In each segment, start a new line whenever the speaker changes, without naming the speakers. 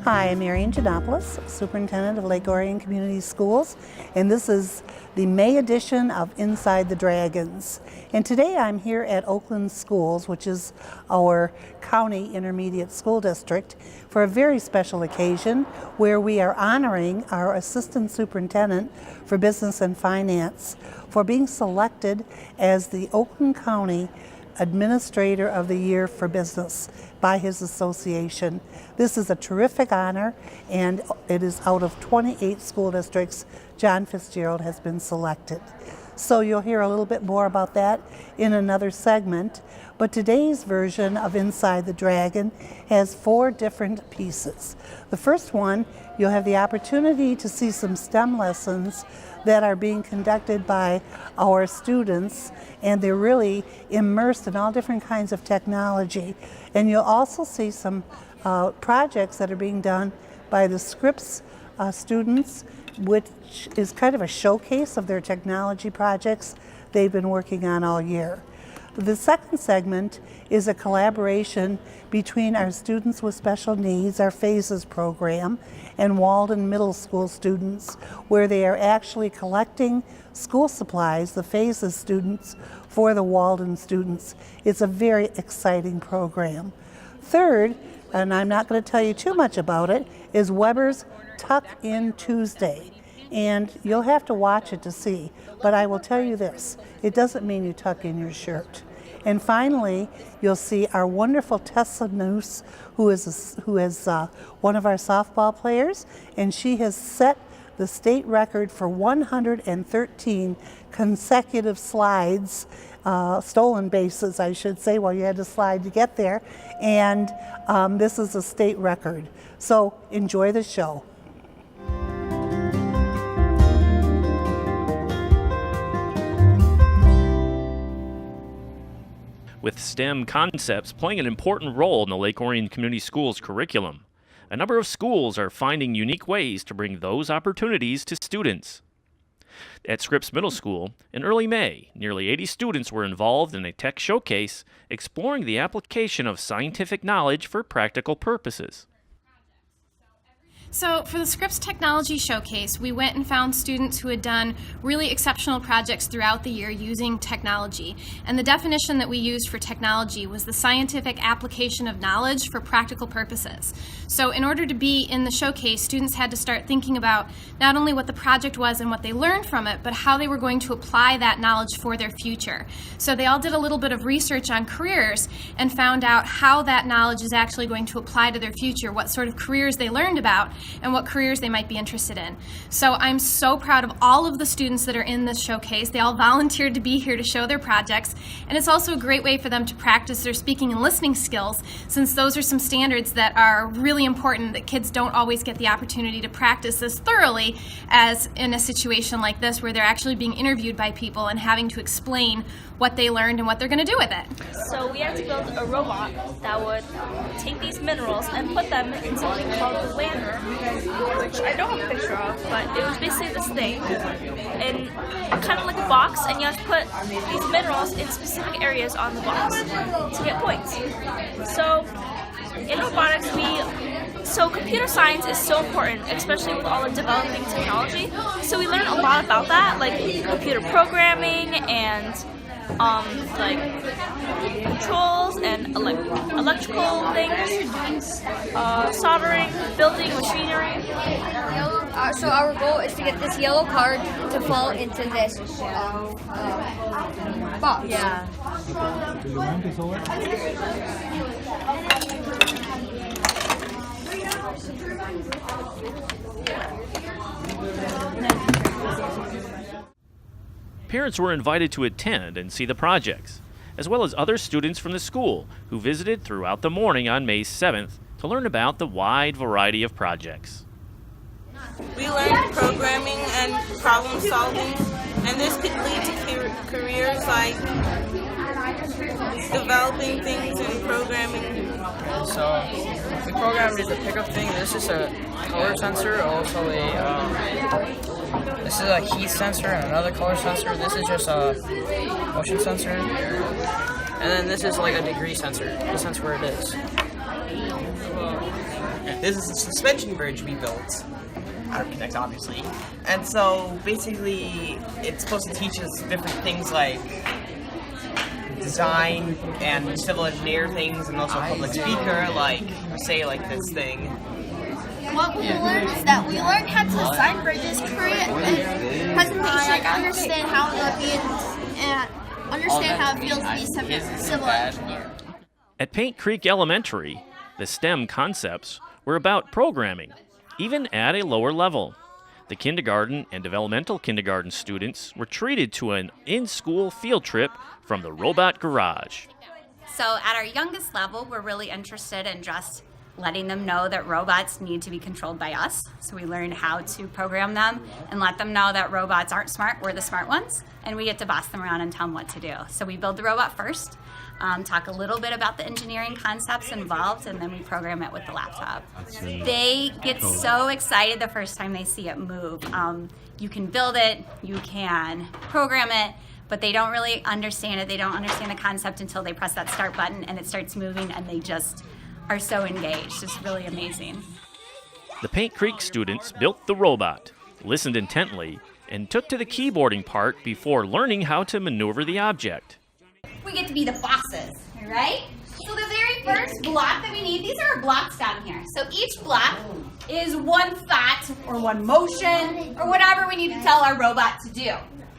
Hi, I'm Marion Ginopolis, Superintendent of Lake Orion Community Schools, and this is the May edition of Inside the Dragons. And today I'm here at Oakland Schools, which is our county intermediate school district, for a very special occasion where we are honoring our Assistant Superintendent for Business and Finance for being selected as the Oakland County Administrator of the Year for Business by his association. This is a terrific honor, and it is out of 28 school districts. John Fitzgerald has been selected. So you'll hear a little bit more about that in another segment, but today's version of Inside the Dragon has 4 different pieces. The first one, you'll have the opportunity to see some STEM lessons that are being conducted by our students, and they're really immersed in all different kinds of technology. And you'll also see some projects that are being done by the Scripps students, which is kind of a showcase of their technology projects they've been working on all year. The second segment is a collaboration between our Students with Special Needs, our PHASES program, and Waldon Middle School students, where they are actually collecting school supplies, the PHASES students, for the Waldon students. It's a very exciting program. Third, and I'm not going to tell you too much about it, is Weber's Tuck In Tuesday. And you'll have to watch it to see, but I will tell you this, it doesn't mean you tuck in your shirt. And finally, you'll see our wonderful Tessa Nuss, who is one of our softball players, and she has set the state record for 113 consecutive slides, stolen bases, I should say. Well, you had to slide to get there, and this is a state record. So enjoy the show.
With STEM concepts playing an important role in the Lake Orion Community Schools curriculum, a number of schools are finding unique ways to bring those opportunities to students. At Scripps Middle School, in early May, nearly 80 students were involved in a tech showcase exploring the application of scientific knowledge for practical purposes.
So for the Scripps Technology Showcase, we went and found students who had done really exceptional projects throughout the year using technology. And the definition that we used for technology was the scientific application of knowledge for practical purposes. So in order to be in the showcase, students had to start thinking about not only what the project was and what they learned from it, but how they were going to apply that knowledge for their future. So they all did a little bit of research on careers and found out how that knowledge is actually going to apply to their future, what sort of careers they learned about, and what careers they might be interested in. So I'm so proud of all of the students that are in this showcase. They all volunteered to be here to show their projects, and it's also a great way for them to practice their speaking and listening skills, since those are some standards that are really important that kids don't always get the opportunity to practice as thoroughly as in a situation like this, where they're actually being interviewed by people and having to explain what they learned and what they're going to do with it.
So we had to build a robot that would take these minerals and put them in something called the lander, which I don't have a picture of, but it was basically this thing, and kind of like a box, and you have to put these minerals in specific areas on the box to get points. So in robotics, so computer science is so important, especially with all the developing technology. So we learned a lot about that, like computer programming and like controls and electrical things, soldering, building machinery.
So our goal is to get this yellow card to fall into this box.
Yeah.
Parents were invited to attend and see the projects, as well as other students from the school who visited throughout the morning on May 7th to learn about the wide variety of projects.
We learned programming and problem solving, and this could lead to careers like developing things and programming.
So we programmed the pickup thing. This is a color sensor, also this is a heat sensor and another color sensor. This is just a motion sensor. And then this is like a degree sensor to sense where it is.
This is a suspension bridge we built. Architects, obviously. And so basically, it's supposed to teach us different things like design and civil engineer things, and also public speaker, like say like this thing.
What we learned is that we learned how to design bridges, create a presentation, understand how it feels, and understand how it feels to be a civil engineer.
At Paint Creek Elementary, the STEM concepts were about programming, even at a lower level. The kindergarten and developmental kindergarten students were treated to an in-school field trip from the Robot Garage.
So at our youngest level, we're really interested in just letting them know that robots need to be controlled by us. So we learn how to program them and let them know that robots aren't smart, we're the smart ones, and we get to boss them around and tell them what to do. So we build the robot first, talk a little bit about the engineering concepts involved, and then we program it with the laptop. They get so excited the first time they see it move. You can build it, you can program it, but they don't really understand it. They don't understand the concept until they press that start button and it starts moving, and they just are so engaged. It's really amazing.
The Paint Creek students built the robot, listened intently, and took to the keyboarding part before learning how to maneuver the object.
We get to be the bosses, right? So the very first block that we need, these are our blocks down here. So each block is one thought or one motion or whatever we need to tell our robot to do.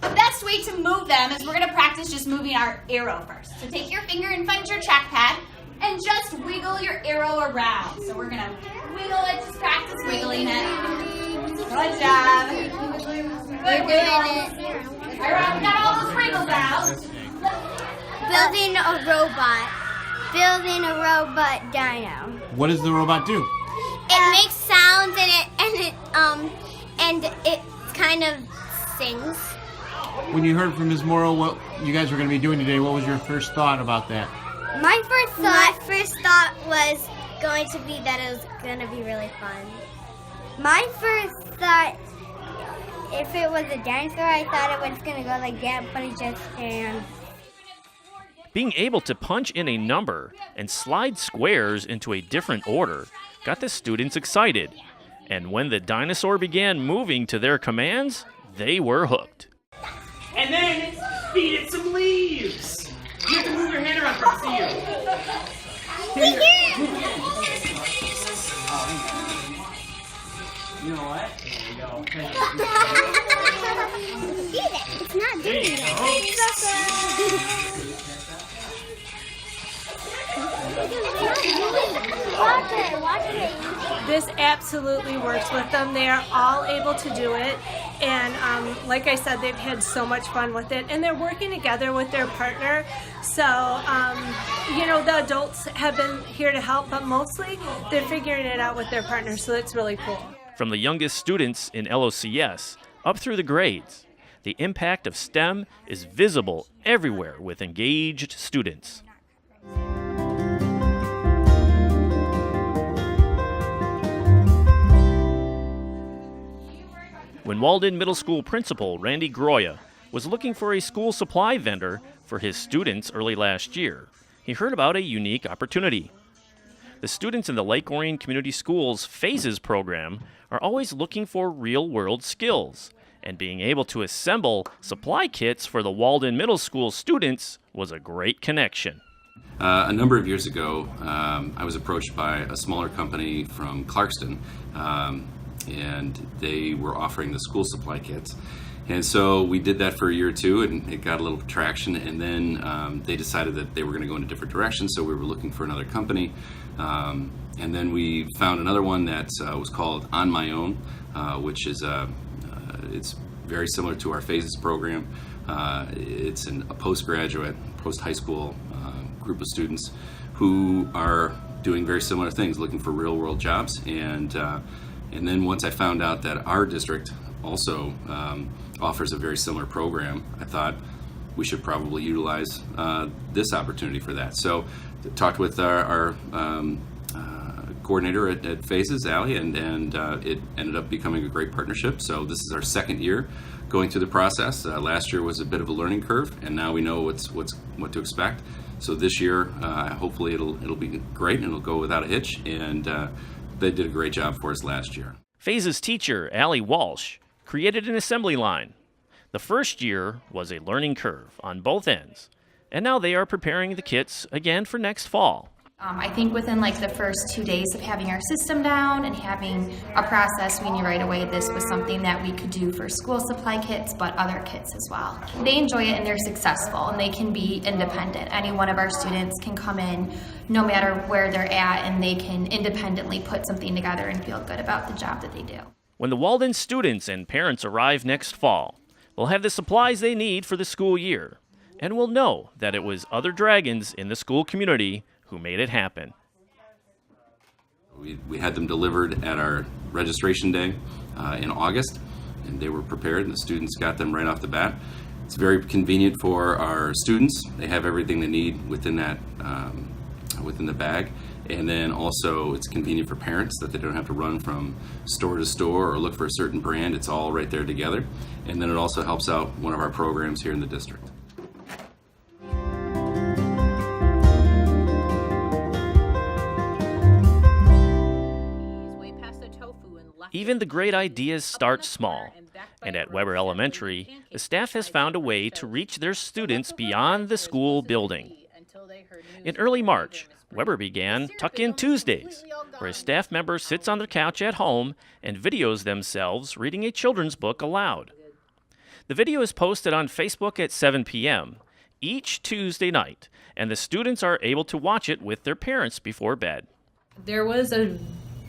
The best way to move them is we're going to practice just moving our arrow first. So take your finger and find your trackpad and just wiggle your arrow around. So we're going to wiggle it, just practice wiggling it. Good job. Good wiggles. All right, we got all those wriggles out.
Building a robot dino.
What does the robot do?
It makes sounds and it kind of sings.
When you heard from Ms. Morrow what you guys were going to be doing today, what was your first thought about that?
My first thought was going to be that it was going to be really fun. My first thought, if it was a dinosaur, I thought it was going to go like that, but it just can.
Being able to punch in a number and slide squares into a different order got the students excited. And when the dinosaur began moving to their commands, they were hooked.
And then feed it some leaves. You have to move your hand around for it to see you. You know what? There you go.
Eat it. It's not
There you go.
Watch it.
This absolutely works with them. They are all able to do it, and like I said, they've had so much fun with it, and they're working together with their partner. So, the adults have been here to help, but mostly they're figuring it out with their partner, so it's really cool.
From the youngest students in LOCS up through the grades, the impact of STEM is visible everywhere with engaged students. When Waldon Middle School principal Randy Groya was looking for a school supply vendor for his students early last year, he heard about a unique opportunity. The students in the Lake Orion Community Schools Phases program are always looking for real-world skills, and being able to assemble supply kits for the Waldon Middle School students was a great connection.
A number of years ago, I was approached by a smaller company from Clarkston, and they were offering the school supply kits. And so we did that for a year or two, and it got a little traction, and then they decided that they were going to go in a different direction, so we were looking for another company. And then we found another one that was called On My Own, which is it's very similar to our Phases program. It's a postgraduate, post-high school group of students who are doing very similar things, looking for real-world jobs. And then once I found out that our district also offers a very similar program, I thought we should probably utilize this opportunity for that. So talked with our coordinator at Phases, Alli, and it ended up becoming a great partnership. So this is our second year going through the process. Last year was a bit of a learning curve, and now we know what to expect. So this year, hopefully it'll be great and it'll go without a hitch. And they did a great job for us last year.
Phase's teacher, Alli Walsh, created an assembly line. The first year was a learning curve on both ends, and now they are preparing the kits again for next fall.
I think within like the first 2 days of having our system down and having a process, we knew right away this was something that we could do for school supply kits, but other kits as well. They enjoy it and they're successful and they can be independent. Any one of our students can come in no matter where they're at and they can independently put something together and feel good about the job that they do.
When the Waldon students and parents arrive next fall, they'll have the supplies they need for the school year and will know that it was other dragons in the school community who made it happen.
We had them delivered at our registration day in August, and they were prepared, and the students got them right off the bat. It's very convenient for our students. They have everything they need within that within the bag, and then also it's convenient for parents that they don't have to run from store to store or look for a certain brand. It's all right there together, and then it also helps out one of our programs here in the district.
Even the great ideas start small, and at Weber Elementary, the staff has found a way to reach their students beyond the school building. In early March, Weber began Tuck-In Tuesdays, where a staff member sits on their couch at home and videos themselves reading a children's book aloud. The video is posted on Facebook at 7 p.m. each Tuesday night, and the students are able to watch it with their parents before bed.
There was a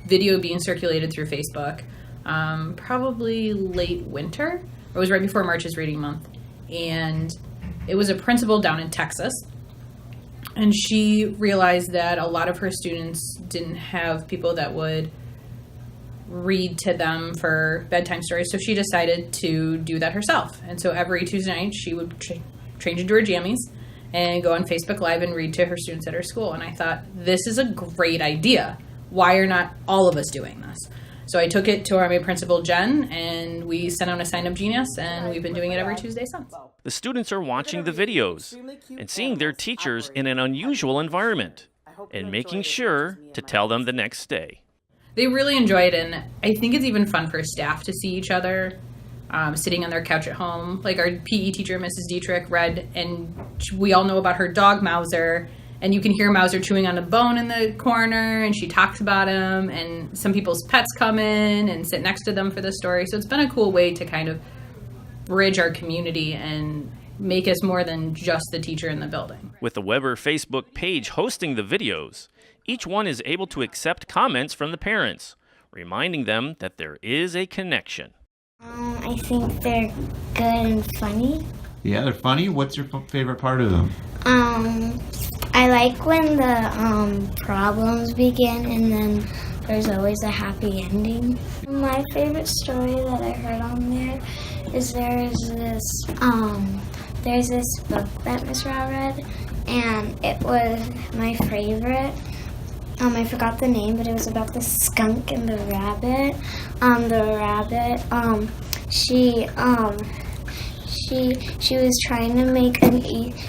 video being circulated through Facebook, probably late winter. It was right before March's Reading Month. And it was a principal down in Texas. And she realized that a lot of her students didn't have people that would read to them for bedtime stories. So she decided to do that herself. And so every Tuesday night, she would change into her jammies and go on Facebook Live and read to her students at her school. And I thought, this is a great idea. Why are not all of us doing this? So I took it to our main principal, Jen, and we sent out a sign-up genius, and we've been doing it every Tuesday since.
The students are watching the videos and seeing their teachers in an unusual environment and making sure to tell them the next day.
They really enjoy it, and I think it's even fun for staff to see each other sitting on their couch at home. Like our PE teacher, Mrs. Dietrich, read, and we all know about her dog, Mauser, and you can hear Mauser chewing on a bone in the corner, and she talks about him, and some people's pets come in and sit next to them for the story. So it's been a cool way to kind of bridge our community and make us more than just the teacher in the building.
With the Weber Facebook page hosting the videos, each one is able to accept comments from the parents, reminding them that there is a connection.
I think they're good and funny.
Yeah, they're funny. What's your favorite part of them?
I like when the problems begin and then there's always a happy ending. My favorite story that I heard on there is there's this book that Miss Ra read, and it was my favorite. I forgot the name, but it was about the skunk and the rabbit. She was trying to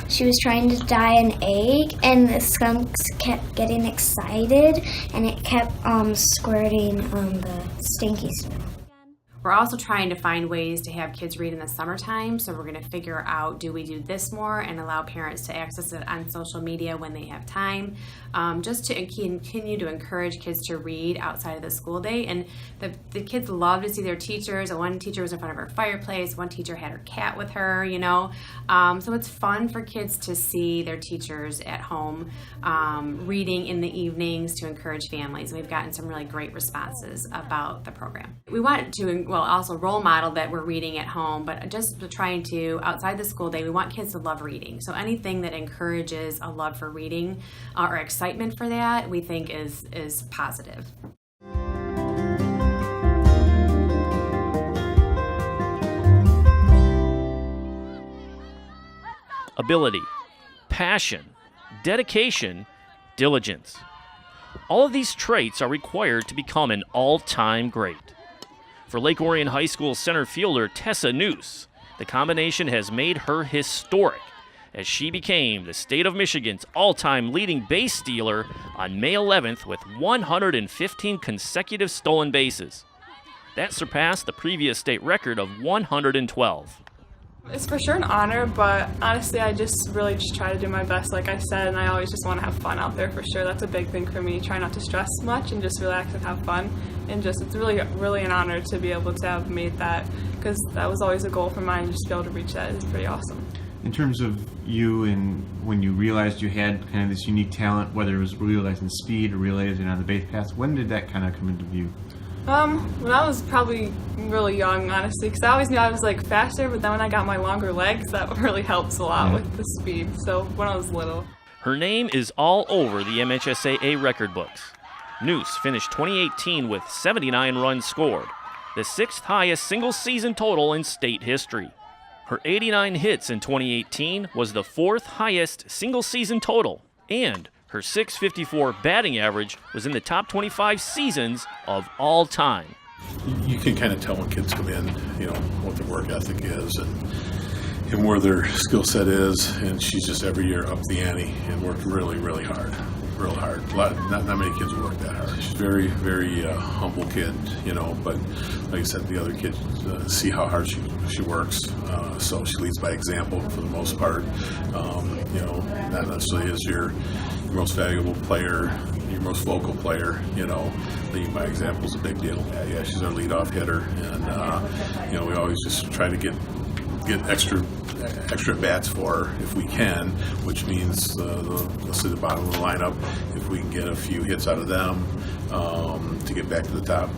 she was trying to dye an egg, and the skunks kept getting excited, and it kept squirting the stinky snow.
We're also trying to find ways to have kids read in the summertime, so we're going to figure out, do we do this more and allow parents to access it on social media when they have time, just to continue to encourage kids to read outside of the school day. And the kids love to see their teachers. One teacher was in front of her fireplace, one teacher had her cat with her, you know. So it's fun for kids to see their teachers at home reading in the evenings to encourage families. We've gotten some really great responses about the program. We want to also role model that we're reading at home, but just trying to, outside the school day, we want kids to love reading. So anything that encourages a love for reading or excitement for that, we think is positive.
Ability, passion, dedication, diligence. All of these traits are required to become an all-time great. For Lake Orion High School center fielder Tessa Nuss, the combination has made her historic as she became the state of Michigan's all-time leading base stealer on May 11th with 115 consecutive stolen bases. That surpassed the previous state record of 112.
It's for sure an honor, but honestly I just really try to do my best, like I said, and I always just want to have fun out there for sure. That's a big thing for me. Try not to stress much and just relax and have fun, and just it's really an honor to be able to have made that, because that was always a goal for mine. Just to be able to reach that is pretty awesome.
In terms of you and when you realized you had kind of this unique talent, whether it was realizing speed or realizing on the base paths, when did that kind of come into view?
When I was probably really young, honestly, because I always knew I was like faster, but then when I got my longer legs, that really helps a lot with the speed. So when I was little.
Her name is all over the MHSAA record books. Nuss finished 2018 with 79 runs scored, the 6th highest single season total in state history. Her 89 hits in 2018 was the 4th highest single season total, and her .654 batting average was in the top 25 seasons of all time.
You can kind of tell when kids come in, you know, what their work ethic is and where their skill set is, and she's just every year up the ante and worked really hard. Real hard. Not many kids work that hard. She's very humble kid, you know, but like I said, the other kids see how hard she works, so she leads by example for the most part. You know, not necessarily as your most valuable player, your most vocal player, you know, leading by example is a big deal. Yeah, she's our leadoff hitter, and you know, we always just try to get extra bats for her if we can, which means let's say the bottom of the lineup, if we can get a few hits out of them to get back to the top.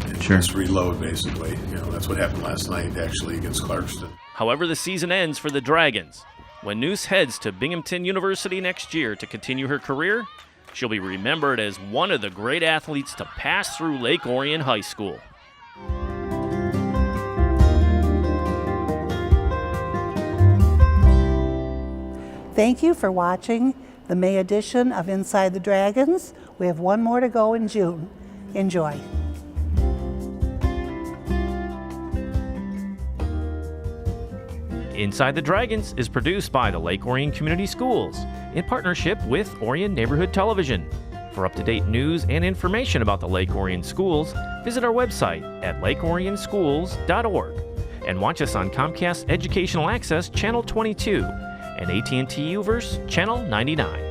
And just reload, basically. You know, that's what happened last night, actually, against Clarkston.
However, the season ends for the Dragons. When Nuss heads to Binghamton University next year to continue her career, she'll be remembered as one of the great athletes to pass through Lake Orion High School.
Thank you for watching the May edition of Inside the Dragons. We have one more to go in June. Enjoy.
Inside the Dragons is produced by the Lake Orion Community Schools in partnership with Orion Neighborhood Television. For up-to-date news and information about the Lake Orion Schools, visit our website at lakeorionschools.org and watch us on Comcast Educational Access Channel 22 and AT&T UVerse Channel 99.